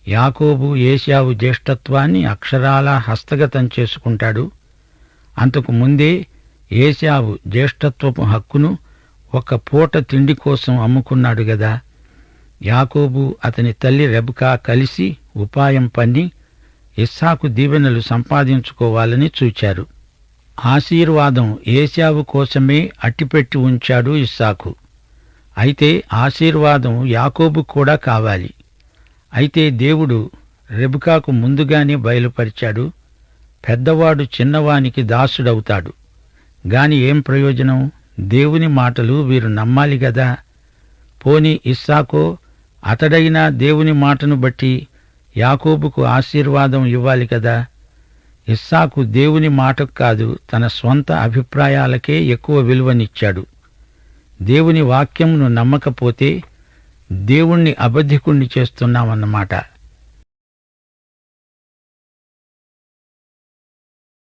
యాకోబు ఏశావు జ్యేష్ఠత్వాన్ని అక్షరాలా హస్తగతం చేసుకుంటాడు. అంతకు ముందే ఏశావు జ్యేష్ఠత్వపు హక్కును ఒక పూట తిండి కోసం అమ్ముకున్నాడు గదా. యాకోబు అతని తల్లి రెబెకా కలిసి ఉపాయం పన్ని ఇస్సాకు దీవెనలు సంపాదించుకోవాలని చూచారు. ఆశీర్వాదం ఏశావు కోసమే అట్టిపెట్టి ఉంచాడు ఇస్సాకు. అయితే ఆశీర్వాదం యాకోబు కూడా కావాలి. అయితే దేవుడు రెబెకాకు ముందుగానే బయలుపరిచాడు, పెద్దవాడు చిన్నవానికి దాసుడవుతాడు. గాని ఏం ప్రయోజనం? దేవుని మాటలు వీరు నమ్మాలి గదా. పోని ఇస్సాకో అతడైనా దేవుని మాటను బట్టి యాకోబుకు ఆశీర్వాదం ఇవ్వాలి కదా. ఇస్సాకు దేవుని మాటకు కాదు, తన స్వంత అభిప్రాయాలకే ఎక్కువ విలువనిచ్చాడు. దేవుని వాక్యంను నమ్మకపోతే దేవుణ్ణి అబద్ధికుణ్ణి చేస్తున్నామన్నమాట.